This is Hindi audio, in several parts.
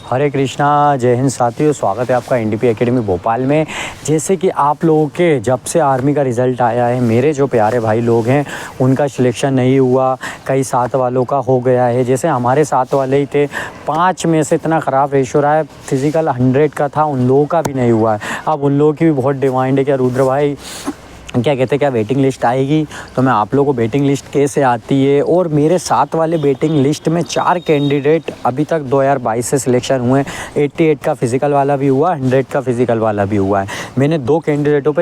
हरे कृष्णा, जय हिंद साथियों। स्वागत है आपका एनडीपी एकेडमी भोपाल में। जैसे कि आप लोगों के जब से आर्मी का रिज़ल्ट आया है, मेरे जो प्यारे भाई लोग हैं उनका सिलेक्शन नहीं हुआ, कई साथ वालों का हो गया है। जैसे हमारे साथ वाले ही थे, 5 में से इतना ख़राब रेशो रहा है, फिज़िकल 100 का था, उन लोगों का भी नहीं हुआ है। अब उन लोगों की भी बहुत डिमांड है कि रुद्र भाई क्या कहते हैं, क्या वेटिंग लिस्ट आएगी। तो मैं आप लोगों को वेटिंग लिस्ट कैसे आती है, और मेरे साथ वाले वेटिंग लिस्ट में 4 कैंडिडेट अभी तक 2022 से सिलेक्शन हुए हैं। 88 का फिज़िकल वाला भी हुआ, 100 का फिज़िकल वाला भी हुआ है। मैंने 3 कैंडिडेटों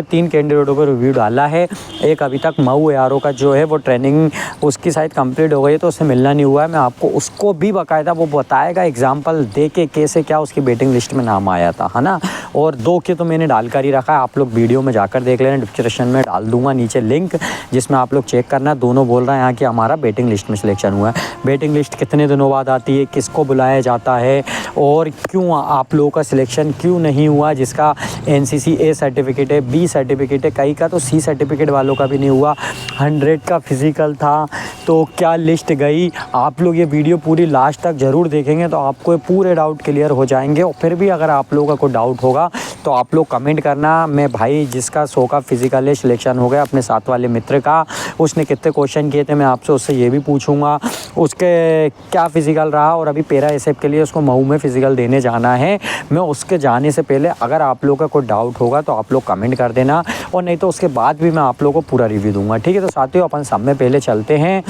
पर रिव्यू डाला है। एक अभी तक मऊ ARO का जो है वो ट्रेनिंग उसकी शायद कंप्लीट हो गई है, तो उससे मिलना नहीं हुआ है। मैं आपको उसको भी बाकायदा वो बताएगा एग्जाम्पल दे के कैसे क्या उसकी वेटिंग लिस्ट में नाम आया था, है ना। और 2 के तो मैंने डाल कर ही रखा है, आप लोग वीडियो में जाकर देख लेना, डिस्क्रिप्शन में डाल दूंगा नीचे लिंक, जिसमें आप लोग चेक करना। दोनों बोल रहे हैं यहाँ कि हमारा वेटिंग लिस्ट में सिलेक्शन हुआ है। वेटिंग लिस्ट कितने दिनों बाद आती है, किसको बुलाया जाता है, और क्यों आप लोगों का सिलेक्शन क्यों नहीं हुआ। जिसका NCC A सर्टिफिकेट है, B सर्टिफिकेट है, कई का तो C सर्टिफिकेट वालों का भी नहीं हुआ। 100 का फिज़िकल था, तो क्या लिस्ट गई। आप लोग ये वीडियो पूरी लास्ट तक ज़रूर देखेंगे तो आपको पूरे डाउट क्लियर हो जाएंगे। और फिर भी अगर आप लोगों का कोई डाउट होगा तो आप लोग कमेंट करना। मैं भाई जिसका 100 का फिज़िकल है सिलेक्शन हो गया, अपने साथ वाले मित्र का, उसने कितने क्वेश्चन किए थे मैं आपसे उससे ये भी पूछूंगा, उसके क्या फ़िज़िकल रहा, और अभी पैरा SF के लिए उसको मऊ में फ़िज़िकल देने जाना है। मैं उसके जाने से पहले अगर आप लोगों का कोई डाउट होगा तो आप लोग कमेंट कर देना, और नहीं तो उसके बाद भी मैं आप लोगों को पूरा रिव्यू दूंगा। ठीक है, तो साथियों अपन सब में पहले चलते हैं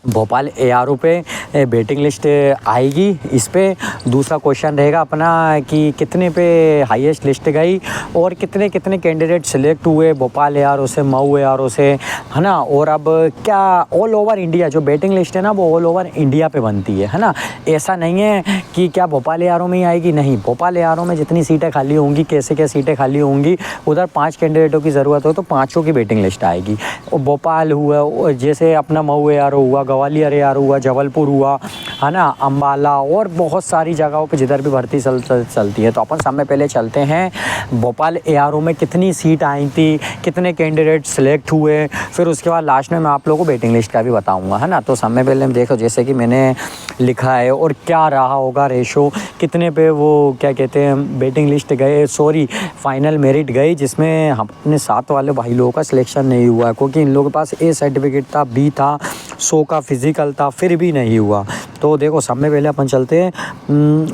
भोपाल ARO पे वेटिंग लिस्ट आएगी। इस पे दूसरा क्वेश्चन रहेगा अपना कि कितने पे हाईएस्ट लिस्ट गई और कितने कितने कैंडिडेट सिलेक्ट हुए भोपाल ARO से, मऊ ARO से, है ना। और अब क्या ऑल ओवर इंडिया जो वेटिंग लिस्ट है ना वो ऑल ओवर इंडिया पे बनती है ना। ऐसा नहीं है कि क्या भोपाल ARO में ही आएगी, नहीं। भोपाल ARO में जितनी सीटें खाली होंगी, कैसे क्या सीटें खाली होंगी, उधर 5 कैंडिडेटों की ज़रूरत हो तो 5 की वेटिंग लिस्ट आएगी। और भोपाल हुआ, जैसे अपना मऊ ARO हुआ, ग्वालियर ARO हुआ, जबलपुर हुआ, है ना, अम्बाला, और बहुत सारी जगहों पे जिधर भी भर्ती चलती है। तो अपन सब में पहले चलते हैं भोपाल ARO में कितनी सीट आई थी, कितने कैंडिडेट सिलेक्ट हुए, फिर उसके बाद लास्ट में मैं आप लोगों को वेटिंग लिस्ट का भी बताऊंगा, है ना। तो सब में पहले देखो जैसे कि मैंने लिखा है, और क्या रहा होगा रेशो, कितने पे वो क्या कहते हैं वेटिंग लिस्ट गए, सॉरी फाइनल मेरिट गई, जिसमें अपने साथ वाले भाई लोगों का सिलेक्शन नहीं हुआ क्योंकि इन लोगों के पास A सर्टिफिकेट था, B था, 100 का फिज़िकल था, फिर भी नहीं हुआ। तो देखो सब में पहले अपन चलते हैं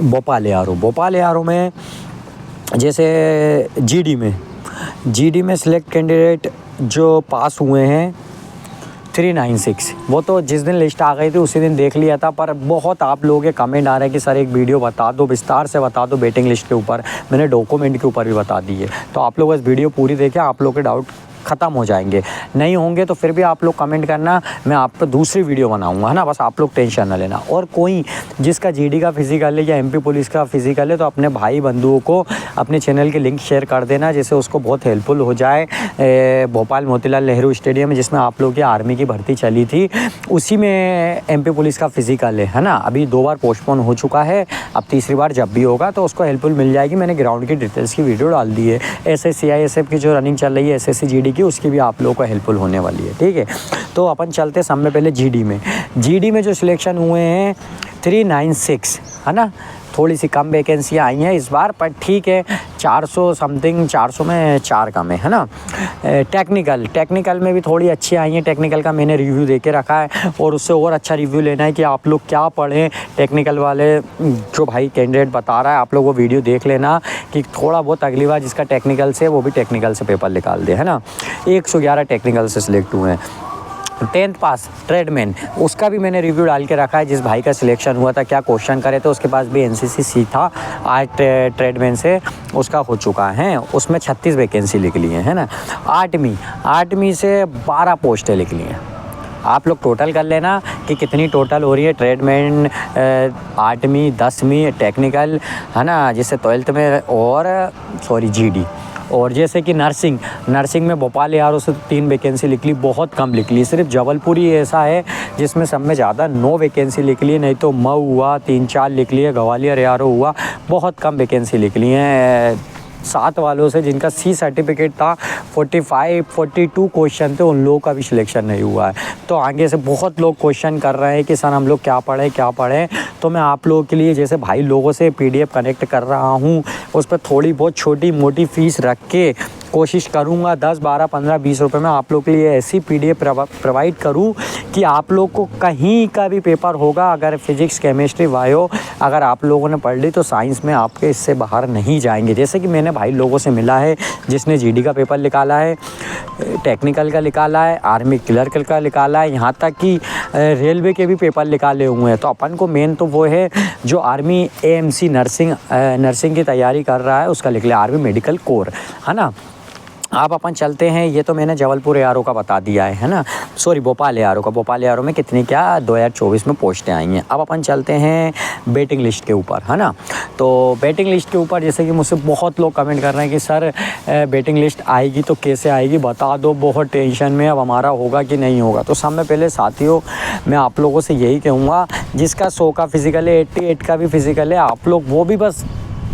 भोपाल ARO। भोपाल ARO में जैसे GD में सिलेक्ट कैंडिडेट जो पास हुए हैं 396, वो तो जिस दिन लिस्ट आ गई थी उसी दिन देख लिया था। पर बहुत आप लोगों के कमेंट आ रहे हैं कि सर एक वीडियो बता दो, विस्तार से बता दो वेटिंग लिस्ट के ऊपर। मैंने डॉक्यूमेंट के ऊपर भी बता दी है, तो आप लोग इस वीडियो पूरी देखें, आप लोगों के डाउट ख़त्म हो जाएंगे। नहीं होंगे तो फिर भी आप लोग कमेंट करना, मैं आप पर दूसरी वीडियो बनाऊंगा, है ना। बस आप लोग टेंशन ना लेना। और कोई जिसका GD का फिज़िकल है या MP पुलिस का फिज़िकल है तो अपने भाई बंधुओं को अपने चैनल के लिंक शेयर कर देना, जिससे उसको बहुत हेल्पफुल हो जाए। भोपाल मोतीलाल नेहरू स्टेडियम में जिसमें आप लोगों की आर्मी की भर्ती चली थी, उसी में MP पुलिस का फिज़िकल है ना। अभी 2 बार पोस्टपोन हो चुका है, अब तीसरी बार जब भी होगा तो उसको हेल्पफुल मिल जाएगी। मैंने ग्राउंड की डिटेल्स की वीडियो डाल दी है। SSC CISF की जो रनिंग चल रही है SSC GD की, उसकी भी आप लोगों को हेल्पफुल होने वाली है। ठीक है, तो अपन चलते हैं सब में पहले GD में जो सिलेक्शन हुए हैं 396, है ना। थोड़ी सी कम वैकेंसियाँ आई हैं इस बार, पर ठीक है, 400 समथिंग, 400 में 4 कम है ना। टेक्निकल में भी थोड़ी अच्छी आई हैं। टेक्निकल का मैंने रिव्यू दे के रखा है, और उससे और अच्छा रिव्यू लेना है कि आप लोग क्या पढ़ें। टेक्निकल वाले जो भाई कैंडिडेट बता रहा है, आप लोग वो वीडियो देख लेना कि थोड़ा बहुत अगली बार जिसका टेक्निकल से वो भी टेक्निकल से पेपर निकाल दे, है ना। 111 टेक्निकल से सिलेक्ट हुए हैं। 10th पास ट्रेडमैन, उसका भी मैंने रिव्यू डाल के रखा है। जिस भाई का सिलेक्शन हुआ था, क्या क्वेश्चन करे थे, उसके पास भी NCC C था, आज ट्रेडमैन से उसका हो चुका है। उसमें 36 वैकेंसी लिख ली है ना। 8वीं से 12 पोस्टें लिख ली हैं। आप लोग टोटल कर लेना कि कितनी टोटल हो रही है। ट्रेडमैन 8वीं, 10वीं, टेक्निकल, है ना, जैसे 12th में, और GD। और जैसे कि नर्सिंग में भोपाल ARO से 3 वैकेंसी लिख ली, बहुत कम लिख ली। सिर्फ जबलपुर ही ऐसा है जिसमें सब में ज़्यादा 9 वैकेंसी लिख ली, नहीं तो मऊ हुआ 3-4 लिख लिए, ग्वालियर ARO हुआ बहुत कम वैकेंसी लिख ली हैं। 7 वालों से जिनका सी सर्टिफिकेट था 42 क्वेश्चन थे, उन लोगों का भी सिलेक्शन नहीं हुआ है। तो आगे से बहुत लोग क्वेश्चन कर रहे हैं कि सर हम लोग क्या पढ़ें। तो मैं आप लोगों के लिए जैसे भाई लोगों से PDF कनेक्ट कर रहा हूँ, उस पर थोड़ी बहुत छोटी मोटी फ़ीस रख के कोशिश करूँगा 10, 12, 15, 20 रुपये में आप लोग के लिए ऐसी PDF प्रोवाइड करूँ कि आप लोग को कहीं का भी पेपर होगा, अगर फिजिक्स, केमिस्ट्री, बायो अगर आप लोगों ने पढ़ ली तो साइंस में आपके इससे बाहर नहीं जाएंगे। जैसे कि मैंने भाई लोगों से मिला है जिसने GD का पेपर निकाला है, टेक्निकल का निकाला है, आर्मी क्लर्क का निकाला है, यहाँ तक कि रेलवे के भी पेपर निकाले हुए हैं। तो अपन को मेन तो वो है जो आर्मी AMC नर्सिंग की तैयारी कर रहा है उसका लिख लिया, आर्मी मेडिकल कोर, है ना। आप अपन चलते हैं, ये तो मैंने जबलपुर ARO का बता दिया है ना, सॉरी भोपाल ARO का। भोपाल ARO में कितनी क्या 2024 में पोस्टें आई हैं। अब अपन चलते हैं वेटिंग लिस्ट के ऊपर, है ना। तो वेटिंग लिस्ट के ऊपर जैसे कि मुझसे बहुत लोग कमेंट कर रहे हैं कि सर वेटिंग लिस्ट आएगी तो कैसे आएगी, बता दो, बहुत टेंशन में, अब हमारा होगा कि नहीं होगा। तो सब में पहले साथियों मैं आप लोगों से यही कहूँगा, जिसका 100 का फिज़िकल है, 88 का भी फिज़िकल है, आप लोग वो भी बस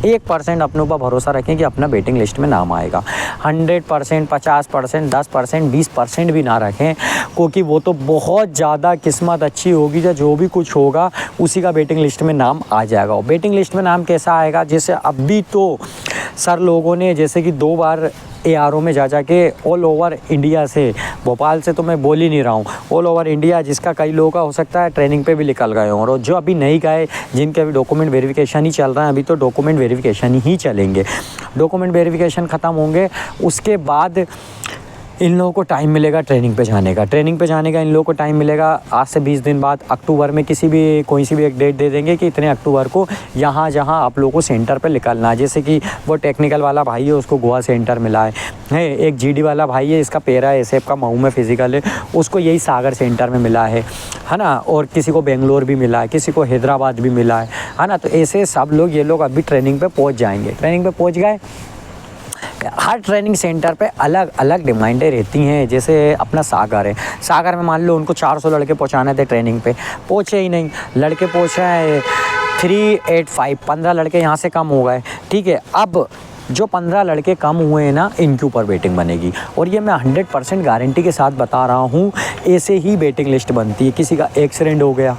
1% अपने ऊपर भरोसा रखें कि अपना वेटिंग लिस्ट में नाम आएगा। 100%, 50%, 10%, 20% भी ना रखें, क्योंकि वो तो बहुत ज़्यादा किस्मत अच्छी होगी, जो भी कुछ होगा उसी का वेटिंग लिस्ट में नाम आ जाएगा। और वेटिंग लिस्ट में नाम कैसा आएगा, जैसे अभी तो सर लोगों ने जैसे कि 2 बार ARO में जा के ऑल ओवर इंडिया से, भोपाल से तो मैं बोल ही नहीं रहा हूँ, ऑल ओवर इंडिया, जिसका कई लोगों का हो सकता है ट्रेनिंग पे भी निकल गए हों, और जो अभी नहीं गए, जिनके अभी डॉक्यूमेंट वेरिफिकेशन ही चल रहा है, अभी तो डॉक्यूमेंट वेरिफिकेशन ही चलेंगे। डॉक्यूमेंट वेरिफिकेशन ख़त्म होंगे उसके बाद इन लोगों को टाइम मिलेगा ट्रेनिंग पे जाने का। इन लोगों को टाइम मिलेगा आज से 20 दिन बाद, अक्टूबर में कोई सी भी एक डेट दे देंगे कि इतने अक्टूबर को यहाँ जहाँ आप लोगों को सेंटर पे निकलना है। जैसे कि वो टेक्निकल वाला भाई है, उसको गोवा सेंटर मिला है, एक GD वाला भाई है, इसका पैरा SF का मऊ में फिजिकल है, उसको यही सागर सेंटर में मिला है ना। और किसी को बेंगलोर भी मिला है, किसी को हैदराबाद भी मिला है ना। तो ऐसे सब लोग, ये लोग अभी ट्रेनिंग पे पहुँच जाएंगे। ट्रेनिंग पे पहुँच गए, हर ट्रेनिंग सेंटर पे अलग अलग डिमांडें रहती हैं। जैसे अपना सागर है, सागर में मान लो उनको 400 लड़के पहुंचाने थे, ट्रेनिंग पे पहुंचे ही नहीं, लड़के पहुंचे हैं 385, 15 लड़के यहाँ से कम हो गए, ठीक है। अब जो 15 लड़के कम हुए हैं ना, इनके ऊपर वेटिंग बनेगी, और ये मैं 100% गारंटी के साथ बता रहा हूँ, ऐसे ही वेटिंग लिस्ट बनती है। किसी का एक्सीडेंट हो गया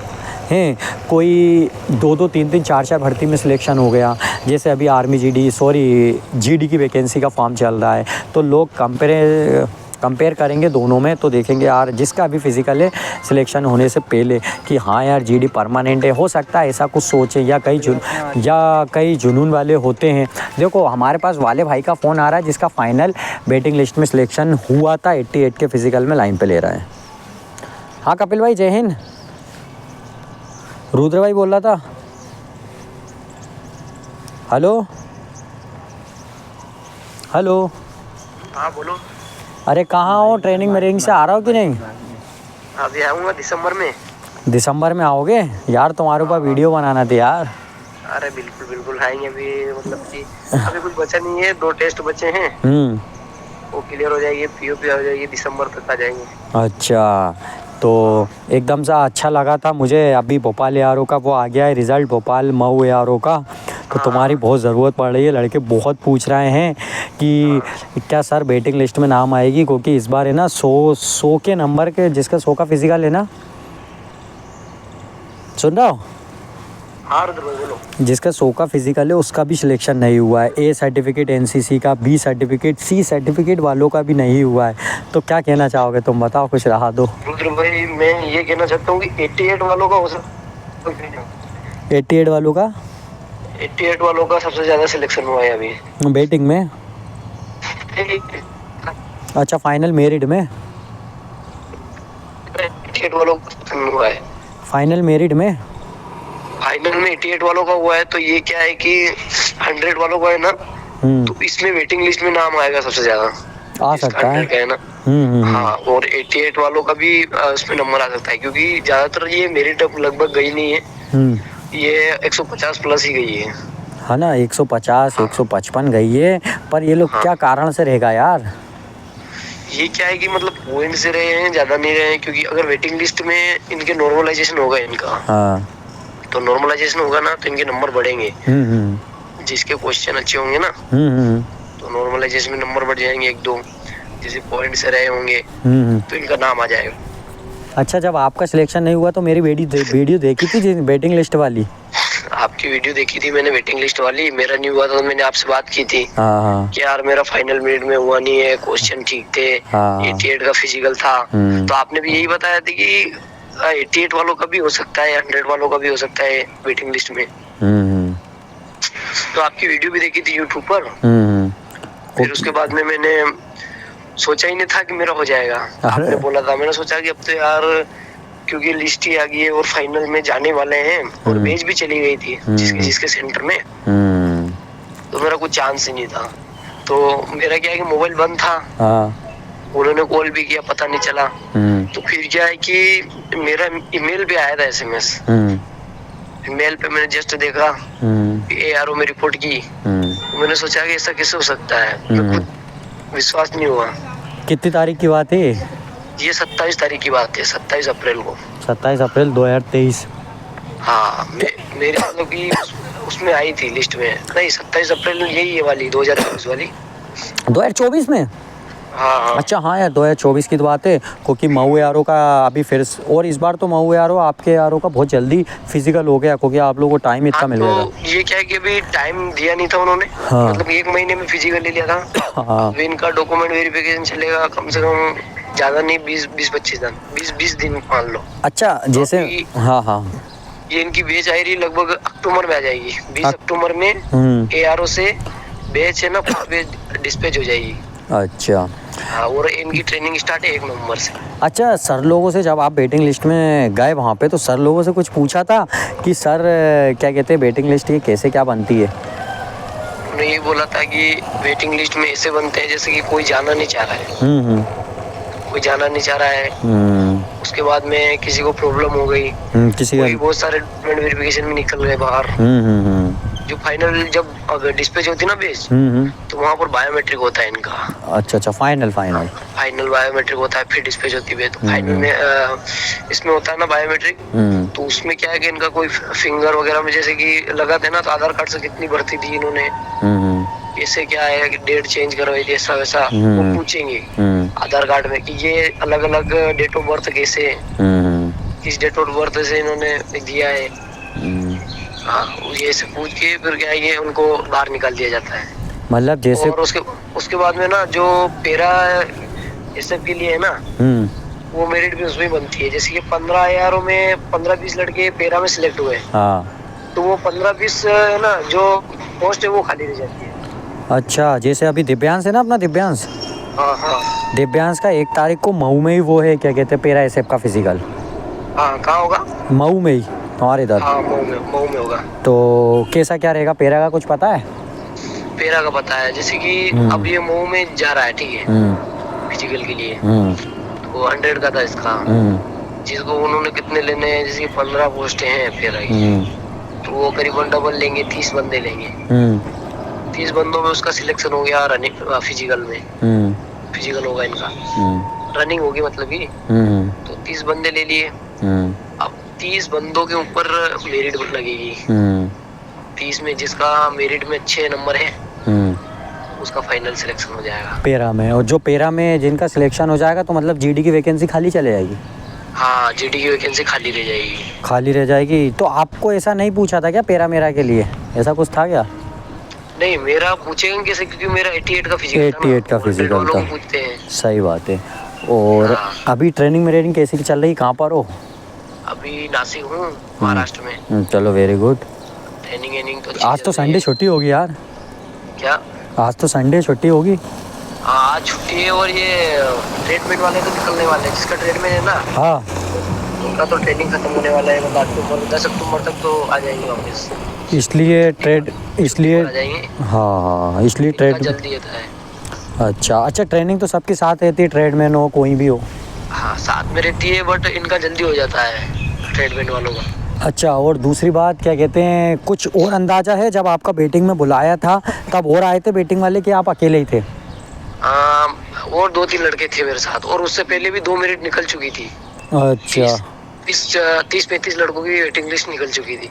है, कोई 2-2, 3-3, 4-4 भर्ती में सिलेक्शन हो गया, जैसे अभी आर्मी GD की वैकेंसी का फॉर्म चल रहा है, तो लोग कंपेयर करेंगे दोनों में, तो देखेंगे यार जिसका भी फिज़िकल है सिलेक्शन होने से पहले कि हाँ यार GD परमानेंट है। हो सकता है ऐसा कुछ सोचे, या कई जुनून वाले होते हैं। देखो हमारे पास वाले भाई का फ़ोन आ रहा है जिसका फ़ाइनल वेटिंग लिस्ट में सिलेक्शन हुआ था, 88 के फिज़िकल में लाइन पे ले रहा है। हाँ कपिल भाई, जय हिंद। रुद्र भाई बोल रहा था। हेलो। हाँ बोलो। अरे कहाँ हो, ट्रेनिंग में से आ रहा हो कि नहीं? अभी आऊँगा दिसंबर में आओगे यार, तुम्हारे ऊपर वीडियो बनाना था यार। अरे बिल्कुल आएंगे। अभी मतलब कि अभी कुछ बचा नहीं है, 2 टेस्ट बचे हैं, वो क्लियर हो जाएगी, POP हो जाएगी, दिसंबर तक आ जाएंगे। अच्छा, तो एकदम सा अच्छा लगा था मुझे। अभी भोपाल ARO का वो आ गया है रिज़ल्ट, भोपाल मऊ ARO का, तो तुम्हारी बहुत ज़रूरत पड़ रही है। लड़के बहुत पूछ रहे हैं कि क्या सर वेटिंग लिस्ट में नाम आएगी, क्योंकि इस बार है ना 100 के नंबर के, जिसका 100 का फिजिकल है ना, सुन रहा हो? हाँ बोलो। जिसका 100 का फिजिकल है उसका भी सिलेक्शन नहीं हुआ है। A सर्टिफिकेट NCC का, B सर्टिफिकेट, C सर्टिफिकेट वालों का भी नहीं हुआ है। तो क्या कहना चाहोगे तुम, बताओ, कुछ रहा दो। रुद्र भाई मैं ये कहना चाहता हूँ कि 88 वालों का हो सकता है। 88 वालों का 88 वालों का सबसे ज्यादा सिलेक्शन हुआ है अभी वेटिंग में। अच्छा, फाइनल मेरिट में 88 वालों का हुआ है। फाइनल मेरिट में 88 वालों का हुआ है। तो ये क्या है कि 100 वालों का है ना, तो इसमें वेटिंग लिस्ट में नाम आएगा सबसे ज्यादा, आ सकता है, है ना। हाँ, और 88 वालों का भी इसमें नंबर आ सकता है, क्योंकि ज्यादातर ये मेरिट लगभग गई नहीं है, ये 150 प्लस ही गई है ना। 150, 155 गई है, पर ये लोग क्या कारण से रहेगा यार? ये क्या है कि मतलब पॉइंट से रहे हैं, ज्यादा नहीं रहे हैं, क्योंकि अगर वेटिंग लिस्ट में इनके नॉर्मलाइजेशन होगा इनका, तो नॉर्मलाइजेशन होगा ना, तो इनके नंबर बढ़ेंगे, जिसके क्वेश्चन अच्छे होंगे ना, तो नॉर्मल है, जिसमें नंबर बढ़ जाएंगे 1-2, जैसे पॉइंट से रहे होंगे तो इनका नाम आ जाएगा। अच्छा, जब आपका सिलेक्शन नहीं हुआ तो मेरी वीडियो देखी थी वेटिंग लिस्ट वाली? आपकी वीडियो देखी थी मैंने वेटिंग लिस्ट वाली, मेरा नहीं हुआ था तो मैंने आपसे बात की थी कि यार मेरा फाइनल मिनट में हुआ नहीं है, क्वेश्चन ठीक थे, 88 का फिजिकल था, तो आपने भी यही बताया था कि 88 वालों का भी हो सकता है, 100 वालों का भी हो सकता है वेटिंग लिस्ट में। तो आपकी वीडियो भी देखी थी यूट्यूब पर। फिर उसके बाद में मैंने सोचा ही नहीं था कि मेरा हो जाएगा। आपने बोला था, मैंने सोचा कि अब तो यार क्योंकि लिस्ट ही आ गई है और फाइनल में जाने वाले हैं और बेच भी चली गई थी जिसके सेंटर में, तो मेरा कुछ चांस ही नहीं था। तो मेरा क्या है कि मोबाइल बंद था, उन्होंने कॉल भी किया, पता नहीं चला। तो फिर क्या है कि मेरा ईमेल पे आया था SMS, ईमेल पे मैंने जस्ट देखा ARO में रिपोर्ट की, मैंने सोचा कि ऐसा कैसे हो सकता है, खुद विश्वास नहीं हुआ। कितनी तारीख की बात है ये 27 तारीख की बात है, 27 अप्रैल को। 27 अप्रैल 2023। हाँ, मेरी मतलब कि उसमें आई थी लिस्ट में, नहीं 27 अप्रैल यही है वाली 2024 वाली। 2024 में? हाँ। अच्छा हाँ यार, 2024 की तो बात है, क्योंकि मऊ ARO का अभी फिर, और इस बार तो मऊ ARO आपके ARO का बहुत जल्दी फिजिकल हो गया, क्योंकि आप लोगों को टाइम इतना मिल गया था। ये क्या है कि अभी टाइम दिया नहीं था उन्होंने, मतलब 1 महीने में फिजिकल ले लिया था। अभी इनका डॉक्यूमेंट वेरिफिकेशन चलेगा कम से कम, ज्यादा नहीं 20-25 दिन, 20 दिन मान लो। अच्छा, जैसे हाँ ये इनकी बेच आई रही लगभग अक्टूबर में आ जाएगी, 20 अक्टूबर में ARO से बेच है ना, डिस्पैच हो जाएगी। अच्छा हाँ, और इनकी ट्रेनिंग स्टार्ट है 1 नवंबर से। अच्छा, सर लोगों से जब आप वेटिंग लिस्ट में गए वहाँ पे, तो सर लोगों से कुछ पूछा था कि सर क्या कहते हैं वेटिंग लिस्ट ये कैसे क्या बनती है? उन्होंने ये बोला था कि वेटिंग लिस्ट में ऐसे बनते हैं जैसे कि कोई जाना नहीं चाह रहा है, कोई जाना नहीं चाह रहा है, उसके बाद में किसी को प्रॉब्लम हो गई, किसी का बहुत सारे डॉक्यूमेंट वेरिफिकेशन में निकल गए बाहर, जो फाइनल जब डिस्पैच होती ना बेच, तो वहाँ पर बायोमेट्रिक होता है इनका। अच्छा, फाइनल बायोमेट्रिक होता है, फिर डिस्पैच होती है। तो फाइनल में इसमें होता है ना बायोमेट्रिक, तो उसमें क्या है कि इनका कोई फिंगर वगैरह में जैसे कि लगाते ना, तो आधार कार्ड से कितनी भर्ती दी इन्होंने, ऐसे क्या है कि डेट चेंज करवाई थी, ऐसा वैसा वो पूछेंगे आधार कार्ड में कि ये अलग अलग डेट ऑफ बर्थ कैसे, किस डेट ऑफ बर्थ से इन्होंने दिया है। हाँ, ये से पूछ के फिर क्या है ये उनको बाहर निकाल दिया जाता है। मतलब जैसे, और उसके बाद में ना जो पेरा SF के लिए है ना, वो मेरिट भी उसमें बनती है। जैसे कि 15 ARO में 15-20 लड़के पेरा में सिलेक्ट हुए, तो वो 15-20 है ना जो पोस्ट है वो खाली रह जाती है। अच्छा, जैसे अभी दिव्यांश है ना, अपना दिव्यांश, हाँ, दिव्यांश का 1 तारीख को मऊ में ही वो है, क्या कहते हैं, पेरा SF का फिजिकल। हाँ, कहाँ होगा? मऊ में ही, हमारे इधर। हाँ, मऊ में होगा। तो कैसा क्या रहेगा पेरा का, कुछ पता है? पेरा का पता है, जैसे कि अब ये मऊ में जा रहा है, ठीक है, फिजिकल के लिए, तो 100 का था इसका, जिसको उन्होंने कितने लेने हैं, जैसे 15 पोस्टें हैं पेरा की, तो वो करीबन डबल लेंगे, 30 बंदे लेंगे। 30 बंदों में उसका सिलेक्शन हो गया रनिंग फिजिकल में, फिजिकल होगा इनका, रनिंग होगी मतलब कि, तो 30 बंदे ले लिए। अब 30 बंदों के ऊपर मेरिट लगेगी, 30 में जिसका मेरिट में अच्छे नंबर है उसका फाइनल सिलेक्शन हो जाएगा पेरा में। और जो पेरा में जिनका सिलेक्शन हो जाएगा तो मतलब GD की वैकेंसी खाली चले जाएगी? हाँ, GD की वैकेंसी खाली रह जाएगी। तो आपको ऐसा नहीं पूछा था क्या पेरा मेरा के लिए, ऐसा कुछ था क्या? नहीं, मेरा पूछेंगे कैसे, क्योंकि मेरा 88 का फिजिकल था। पूछते हैं। सही बात है। और अभी ट्रेनिंग में रेडिंग कैसी चल रही, कहाँ पर हो? अभी नासिक हूँ, महाराष्ट्र में। चलो वेरी गुड। ट्रेनिंग तो आज तो संडे छुट्टी होगी यार। क्या? आज तो संडे छुट्टी होगी। हाँ, आज छुट्टी है। और ये ट्रीटमेंट वाले तो निकलने वाले हैं, जिसका ट्रीटमेंट है ना, हाँ, उनका तो ट्रेनिंग खत्म होने वाला है, मतलब 10 अक्टूबर तक तो आ जाएंगे वापस। इसलिए आ जाएंगे। हाँ, इसलिए ट्रेड जल्दी होता है। अच्छा, ट्रेनिंग तो सबके साथ रहती है, ट्रेडमैन हो कोई भी हो? हाँ, साथ में रहती है, बट इनका जल्दी हो जाता है ट्रेडमैन वालों का। अच्छा, और दूसरी बात क्या कहते हैं, कुछ और अंदाजा है जब आपका बेटिंग में बुलाया था तब और आए थे बेटिंग वाले कि आप अकेले ही थे? और 2-3 लड़के थे मेरे साथ, और उससे पहले भी 2 मेरिट निकल चुकी थी। अच्छा, 30-35 लड़कों की वेटिंग लिस्ट निकल चुकी थी।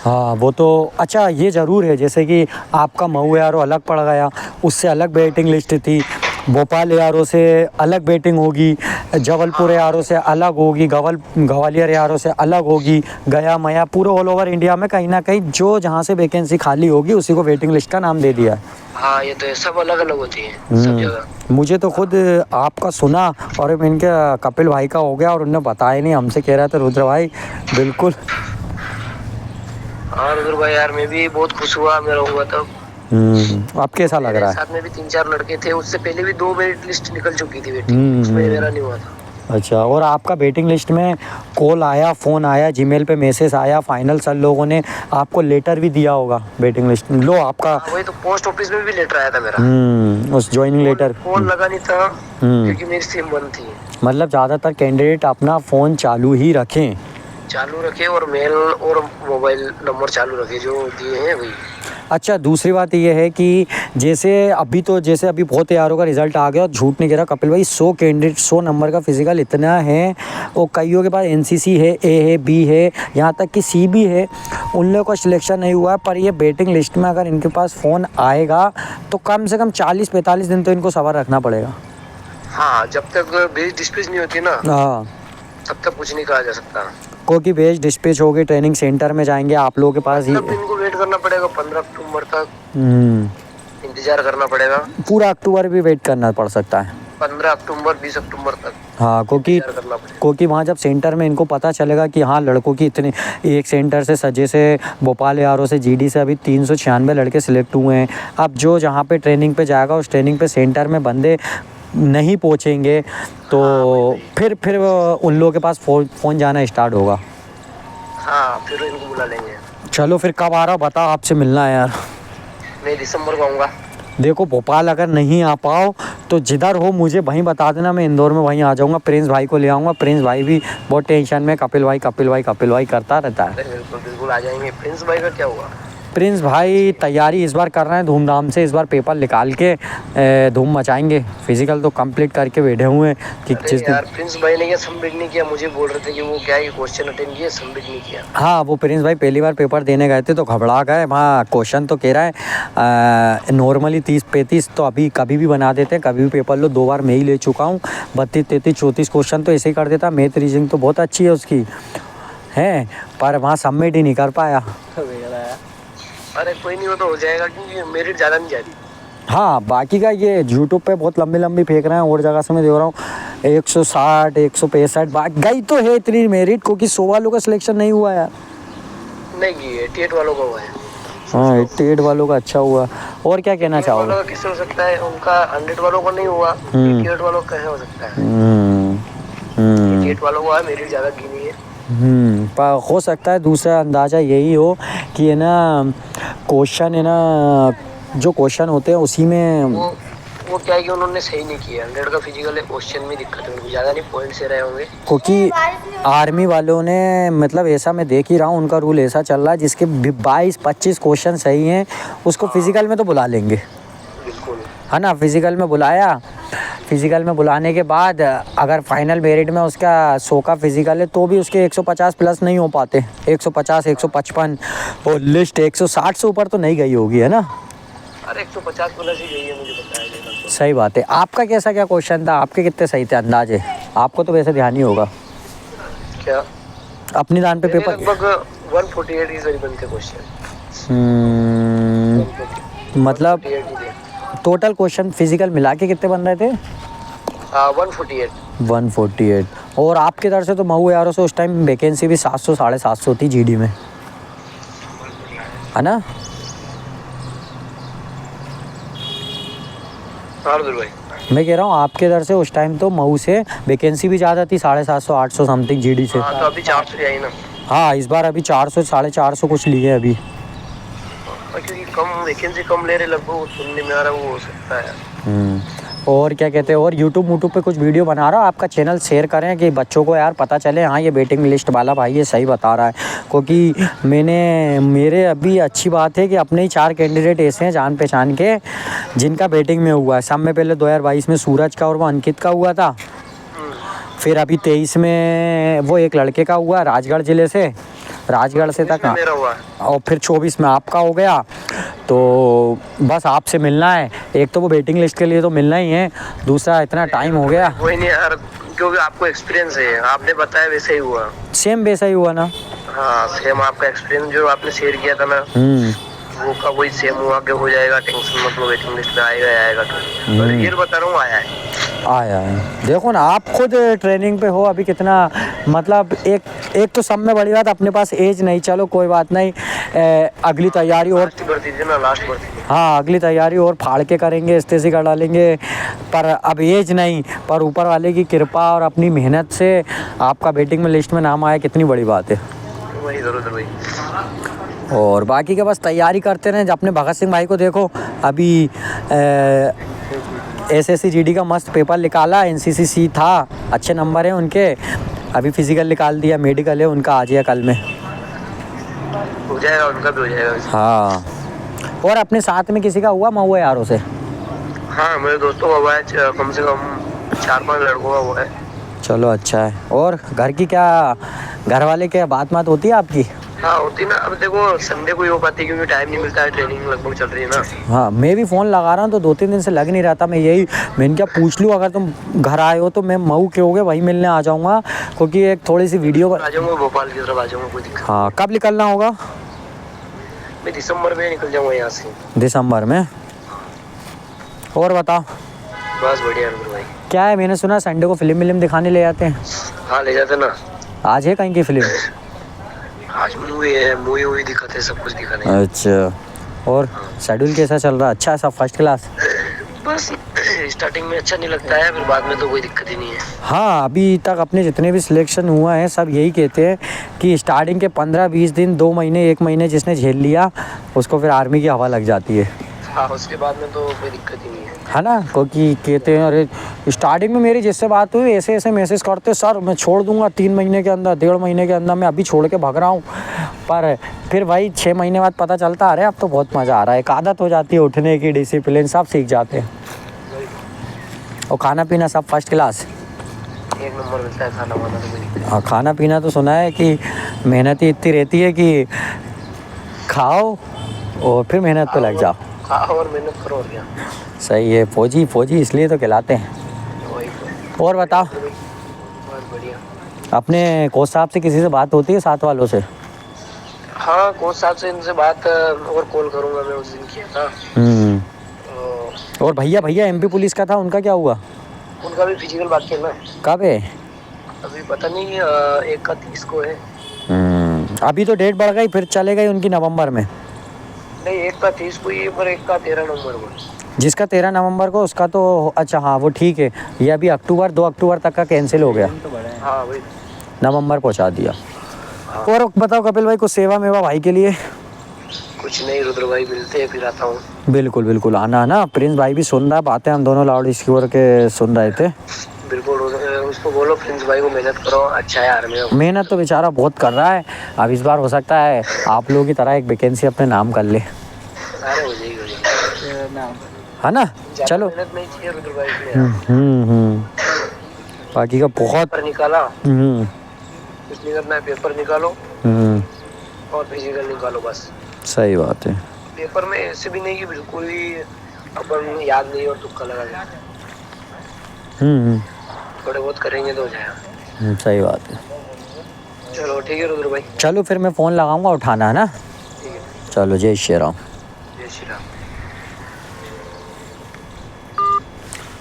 हाँ वो तो अच्छा, ये ज़रूर है जैसे कि आपका मऊ यारो अलग पड़ गया, उससे अलग वेटिंग लिस्ट थी, भोपाल यारों से अलग वेटिंग होगी, जबलपुर यारों से अलग होगी, ग्वालियर यारों से अलग होगी, गया मया पूरे ऑल ओवर इंडिया में कहीं ना कहीं जो जहाँ से वैकेंसी खाली होगी उसी को वेटिंग लिस्ट का नाम दे दिया है। हाँ ये तो है, सब अलग अलग होती है सब जगह। मुझे तो खुद आपका सुना और इनके कपिल भाई का हो गया और उन्होंने बताया नहीं, हमसे कह रहा था रुद्र भाई बिल्कुल। हाँ रुद्र भाई यार मैं भी बहुत खुश हुआ, मेरा हुआ तब। अब कैसा लग रहा है? साथ में भी 3-4 लड़के थे, उससे पहले भी 2 मेरिट लिस्ट निकल चुकी थी वेटिंग, उसमें मेरा नहीं हुआ था। अच्छा, और आपका वेटिंग लिस्ट में कॉल आया, फ़ोन आया, जीमेल पे मैसेज आया, फाइनल सर लोगों ने आपको लेटर भी दिया होगा वेटिंग लिस्ट लो आपका? वही तो, पोस्ट ऑफिस में भी लेटर आया था मेरा। उस ज्वाइनिंग लेटर। फोन लगा नहीं था क्योंकि मेरी सिम बंद थी। मतलब ज़्यादातर कैंडिडेट अपना फ़ोन चालू ही रखें, चालू रखे और मेल और मोबाइल नंबर चालू रखे जो दिए हैं वही। अच्छा, दूसरी बात ये है कि जैसे अभी बहुत यारों का रिजल्ट आ गया और झूठ नहीं कह रहा कपिल भाई, 100 कैंडिडेट 100 नंबर का फिजिकल इतना है, और कईयों के पास एनसीसी है, ए है, बी है, यहाँ तक कि सी भी है, उन लोगों का सिलेक्शन नहीं हुआ है। पर ये वेटिंग लिस्ट में अगर इनके पास फ़ोन आएगा तो कम से कम 40-45 दिन तो इनको सब्र रखना पड़ेगा। हाँ जब तक भेज डिस्पैच नहीं होती ना, हाँ तब तक कुछ नहीं कहा जा सकता। क्योंकि भेज डिस्पैच होगी, ट्रेनिंग सेंटर में जाएंगे आप लोगों के पास ही, तब इनको वेट करना पड़ेगा 15 अक्टूबर तक, इंतजार करना पड़ेगा। पूरा अक्टूबर भी वेट करना पड़ सकता है, 15 अक्टूबर 20 अक्टूबर तक। हाँ क्योंकि वहाँ जब सेंटर में इनको पता चलेगा कि हाँ लड़कों की इतने, एक सेंटर से सजे से भोपाल यारों से जीडी से अभी 396 लड़के सिलेक्ट हुए हैं। अब जो जहाँ पे ट्रेनिंग पे जाएगा उस ट्रेनिंग पे सेंटर में बंदे नहीं पहुँचेंगे तो फिर उन लोगों के पास फ़ोन जाना स्टार्ट होगा। हाँ फिर इनको बुला लेंगे। चलो फिर कब आ रहा हो बता, आपसे मिलना है यार। मैं दिसंबर को आऊँगा। देखो भोपाल अगर नहीं आ पाओ तो जिधर हो मुझे वहीं बता देना, मैं इंदौर में वहीं आ जाऊंगा, प्रिंस भाई को ले आऊँगा। प्रिंस भाई भी बहुत टेंशन में कपिल भाई करता रहता है। बिल्कुल आ जाएंगे। प्रिंस भाई का क्या हुआ? प्रिंस भाई तैयारी इस बार कर रहे हैं धूमधाम से, इस बार पेपर निकाल के धूम मचाएंगे। फिजिकल तो कंप्लीट करके बैठे हुए हैं कि जिस दिन। यार प्रिंस भाई ने क्या सबमिट नहीं किया, मुझे बोल रहे थे कि वो क्या है क्वेश्चन अटेंड किया, सबमिट नहीं किया। हाँ वो प्रिंस भाई पहली बार पेपर देने गए थे तो घबरा गए, वहाँ क्वेश्चन तो कह रहा है नॉर्मली 30-35 तो अभी कभी भी बना देते हैं, कभी भी पेपर लो, 2 बार मैं ही ले चुका हूँ, 32-33-34 क्वेश्चन तो ऐसे ही कर देता। मैथ रीजनिंग तो बहुत अच्छी है उसकी है, पर वहाँ सबमिट ही नहीं कर पाया। अरे कोई नहीं, वो तो हो जाएगा क्योंकि मेरिट ज़्यादा नहीं जा रही। हाँ बाकी का ये यूट्यूब पे बहुत लंबी फेंक रहे हैं, और जगह से मैं देख रहा हूँ 160 165 गई तो है इतनी मेरिट, क्योंकि 100 वालों का सिलेक्शन नहीं हुआ यार। नहीं 88 वालों का हुआ है। हाँ 88 वालों का अच्छा हुआ। और क्या कहना चाहोगे? किससे हो सकता है, उनका 100 वालों का नहीं हुआ, 88 वालों का कैसे हो सकता है? 88 वालों को है, मेरिट ज़्यादा गिनी है। पर हो सकता है दूसरा अंदाज़ा यही हो कि है ना क्वेश्चन है ना, जो क्वेश्चन होते हैं उसी में वो क्या है कि उन्होंने सही नहीं किया। 100 का फिजिकल है, क्वेश्चन में दिक्कत है, उनको ज़्यादा नहीं पॉइंट से रहे होंगे। क्योंकि आर्मी वालों ने मतलब ऐसा मैं देख ही रहा हूँ, उनका रूल ऐसा चल रहा है जिसके 22-25 क्वेश्चन सही हैं उसको फिजिकल में तो बुला लेंगे, बिल्कुल है ना। फिजिकल में बुलाया, फिजिकल में बुलाने के बाद अगर फाइनल मेरिट में उसका 100 का फिजिकल है तो भी उसके 150 प्लस नहीं हो पाते, 150 155, और लिस्ट 160 से ऊपर तो नहीं गई होगी, है ना। अरे 150 प्लस ही गई है, मुझे पता है। सही बात है। आपका कैसा क्या क्वेश्चन था, आपके कितने सही थे अंदाजे? आपको तो वैसे ध्यान ही होगा क्या अपनी दान पे पेपर। लगभग 148 के करीबन थे क्वेश्चन। मतलब टोटल क्वेश्चन फिजिकल मिला के कितने बन रहे थे? 148। और आपके तरफ से तो मऊ यारों से उस टाइम वैकेंसी भी 700 750 थी जीडी में, है ना। मैं कह रहा हूँ आपके इधर से उस टाइम तो मऊ से वैकेंसी भी ज़्यादा थी, 750 800 समथिंग जीडी से। तो अभी 400 आई ना। हाँ इस बार अभी 400 450 कुछ लिए अभी, क्योंकि कम वैकेंसी कम ले रहे, लगभग सुनने में आ रहा है वो हो सकता है। और क्या कहते हैं, और यूट्यूब पे कुछ वीडियो बना रहा, आपका चैनल शेयर करें कि बच्चों को यार पता चले हाँ ये वेटिंग लिस्ट वाला भाई ये सही बता रहा है। क्योंकि मेरे अभी अच्छी बात है कि अपने ही 4 कैंडिडेट ऐसे हैं जान पहचान के जिनका वेटिंग में हुआ है। सब में पहले 2022 में सूरज का और वो अंकित का हुआ था, फिर अभी 23 में वो एक लड़के का हुआ राजगढ़ ज़िले से, राजगढ़ से तक। मेरा हुआ और फिर 24 में आपका हो गया। तो बस आपसे मिलना है, एक तो वो वेटिंग लिस्ट के लिए तो मिलना ही है, दूसरा इतना टाइम हो गया। कोई नहीं यार, क्योंकि आपको एक्सपीरियंस है, आपने बताया वैसे ही हुआ। सेम वैसा ही हुआ ना? हाँ सेम आपका एक्सपीरियंस जो आपने शेयर किया था ना, वो का वही सेम हुआ कि हो जाएगा, टेंशन मतलब वेटिंग लिस्ट में आएगा आएगा। तो ये बता रहा हूँ आया है। देखो ना, आप खुद ट्रेनिंग पे हो अभी, कितना मतलब एक तो सब में बड़ी बात अपने पास एज नहीं, चलो कोई बात नहीं, अगली तैयारी और लास्ट भर्ती थी ना, लास्ट भर्ती। हाँ अगली तैयारी और फाड़ के करेंगे, इस्तेसी कर डालेंगे, पर अब एज नहीं, पर ऊपर वाले की कृपा और अपनी मेहनत से आपका वेटिंग में लिस्ट में नाम आया, कितनी बड़ी बात है। वही जरूर भाई। और बाकी के बस तैयारी करते रहें। अपने भगत सिंह भाई को देखो, अभी एसएससी जीडी का मस्त पेपर निकाला, एनसीसी था, अच्छे नंबर हैं उनके, अभी फिजिकल निकाल दिया, मेडिकल है उनका, आज या कल में हो जाएगा, उनका भी हो जाएगा। हाँ, और अपने साथ में किसी का हुआ महुआ यारों से? हाँ मेरे दोस्तों का हुआ है, कम से कम 4-5 लड़कों का हुआ है। चलो अच्छा है। और घर की क्या, घर वाले क्या बात होती है आपकी? हाँ होती ना, अब देखो संडे को ही हो पाती है क्योंकि टाइम नहीं मिलता है, ट्रेनिंग लगभग चल रही है ना। हाँ मैं भी फ़ोन लगा रहा हूँ तो 2-3 दिन से लग नहीं रहा था, मैंने क्या पूछ लूँ, अगर तुम घर आए हो तो मैं मऊ के हो गए वहीं मिलने आ जाऊँगा, क्योंकि एक थोड़ी सी वीडियो आ जाऊँगा, भोपाल की तरफ आ जाऊँगा, कोई दिक्कत। हाँ कब निकलना होगा? मैं दिसंबर में निकल जाऊँगा यहाँ से। दिसंबर में? और बताओ। बस बढ़िया भाई। क्या है, मैंने सुना संडे को फिल्म दिखाने ले जाते हैं? हाँ ले जाते ना। आज है कहीं की फिल्म? आज मूवी है, मूवी दिखाते हैं, सब कुछ दिखाने। अच्छा, और शेड्यूल कैसा चल रहा है? अच्छा है सब, फर्स्ट क्लास? बस स्टार्टिंग में अच्छा नहीं लगता है, फिर बाद में तो कोई दिक्कत ही नहीं है। हाँ अभी तक अपने जितने भी सिलेक्शन हुआ है सब यही कहते हैं कि स्टार्टिंग के 15-20 दिन, 2 महीने, 1 महीने जिसने झेल लिया उसको फिर आर्मी की हवा लग जाती है। हाँ उसके बाद में तो कोई दिक्कत ही नहीं है ना, क्योंकि कहते हैं अरे स्टार्टिंग में मेरी जिससे बात हुई ऐसे मैसेज करते, सर मैं छोड़ दूंगा 3 महीने के अंदर, 1.5 महीने के अंदर, मैं अभी छोड़ के भाग रहा हूँ। पर फिर भाई 6 महीने बाद पता चलता अरे अब तो बहुत मज़ा आ रहा है, एक आदत हो जाती है उठने की, डिसिप्लिन सब सीख जाते हैं। और खाना पीना सब फर्स्ट क्लास, एक नंबर मिलता है खाना वाना तो। हाँ खाना पीना तो सुना है कि मेहनत ही इतनी रहती है कि खाओ और फिर मेहनत पे लग जाओ। और मेहनत करो और क्या। सही है, फौजी इसलिए तो कहलाते हैं। और बताओ, बहुत बढ़िया। अपने कोच साहब से किसी से बात होती है, साथ वालों से? हाँ कोच साहब से इनसे बात और कॉल करूँगा, मैं उस दिन किया था। और भैया एमपी पुलिस का था, उनका क्या हुआ? उनका भी फिजिकल बाकी है ना। कब है? अभी पता नहीं, 1 का 30 को है। अभी तो डेट बढ़ गई, फिर चले गई उनकी नवंबर में। नहीं 1 का 30 को ही है, पर 1 का 13 नवंबर को। जिसका 13 नवंबर को उसका तो अच्छा, हाँ वो ठीक है, ये अभी 2 अक्टूबर तक का कैंसिल हो गया। हाँ वही नवंबर पहुंचा दिया। हाँ। और बताओ कपिल भाई, कुछ सेवा मेवा भाई के लिए? कुछ नहीं रुद्र भाई, मिलते हैं फिर आता हूँ। बिल्कुल आना ना, प्रिंस भाई भी सुन रहा है बातें, हम दोनों लाउड स्पीकर के सुन रहे थे। बिल्कुल उसको बोलो प्रिंस भाई को मेहनत करो, अच्छा है आर्मी में। मेहनत तो बेचारा बहुत कर रहा है, अब इस बार हो सकता है आप लोगों की तरह एक वैकेंसी अपने नाम कर ले। अरे हो जाएगी है ना, चलो। मेहनत नहीं चाहिए रुद्र भाई। बाकी का बहुत पेपर निकाला, कुछ नहीं करना है, पेपर निकालो और फिजिकल निकालो बस। सही बात है। पेपर में ऐसे भी नहीं कि बिल्कुल ही अपन याद नहीं और तुक्का लगा। थोड़े बहुत करेंगे तो हो जाएगा। सही बात है। चलो ठीक है रुद्र भाई। चलो फिर मैं फ़ोन लगाऊंगा, उठाना है ना। ठीक है, चलो जय श्री राम। जय श्री राम।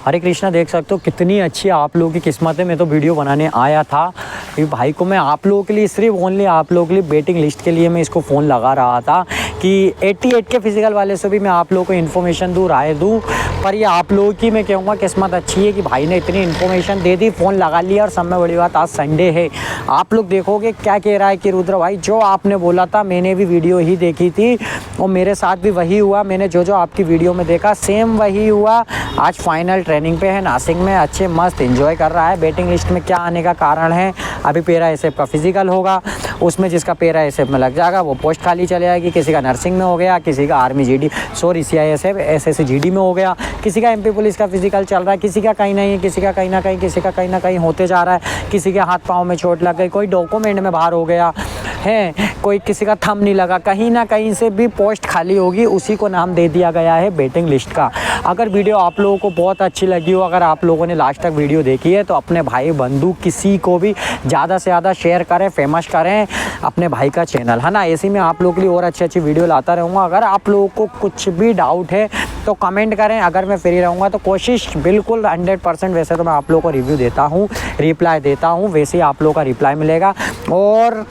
हरे कृष्णा, देख सकते हो कितनी अच्छी आप लोगों की किस्मत है। मैं तो वीडियो बनाने आया था कि भाई को मैं आप लोगों के लिए, सिर्फ ओनली आप लोगों के लिए, वेटिंग लिस्ट के लिए मैं इसको फ़ोन लगा रहा था कि 88 के फिजिकल वाले से भी मैं आप लोगों को इन्फॉर्मेशन दूँ, राय दूँ। पर ये आप लोगों की मैं कहूँगा किस्मत अच्छी है कि भाई ने इतनी इन्फॉर्मेशन दे दी, फ़ोन लगा लिया। और सब में बड़ी बात, आज संडे है, आप लोग देखोगे क्या कह रहा है कि रुद्र भाई जो आपने बोला था, मैंने भी वीडियो ही देखी थी और मेरे साथ भी वही हुआ। मैंने जो आपकी वीडियो में देखा सेम वही हुआ। आज फाइनल ट्रेनिंग पे है नासिक में, अच्छे मस्त एंजॉय कर रहा है। वेटिंग लिस्ट में क्या आने का कारण है, अभी पैरा एसएफ का फिजिकल होगा, उसमें जिसका पैरा एसएफ में लग जाएगा वो पोस्ट खाली चले जाएगी। किसी का नर्सिंग में हो गया, किसी का army GD, sorry CISF SSC GD में हो गया, किसी का एमपी पुलिस का फिजिकल चल रहा है, किसी का कहीं नहीं है, किसी का कहीं ना कहीं, किसी का कहीं ना कहीं होते जा रहा है, किसी के हाथ पाँव में चोट लग गई, कोई डॉक्यूमेंट में बाहर हो गया, हैं, कोई किसी का थंब नहीं लगा, कहीं ना कहीं से भी पोस्ट खाली होगी, उसी को नाम दे दिया गया है वेटिंग लिस्ट का। अगर वीडियो आप लोगों को बहुत अच्छी लगी हो, अगर आप लोगों ने लास्ट तक वीडियो देखी है, तो अपने भाई बंधु किसी को भी ज़्यादा से ज़्यादा शेयर करें, फेमस करें अपने भाई का चैनल, है ना। ऐसे में आप लोगों के लिए और अच्छी अच्छी वीडियो लाता रहूँगा। अगर आप लोगों को कुछ भी डाउट है तो कमेंट करें, अगर मैं फ्री रहूँगा तो कोशिश बिल्कुल 100%, वैसे तो मैं आप लोगों को रिव्यू देता हूँ, रिप्लाई देता हूँ, वैसे ही आप लोगों का रिप्लाई मिलेगा। और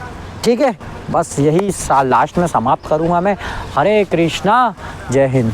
ठीक है, बस यही लास्ट में समाप्त करूँगा मैं। हरे कृष्णा, जय हिंद।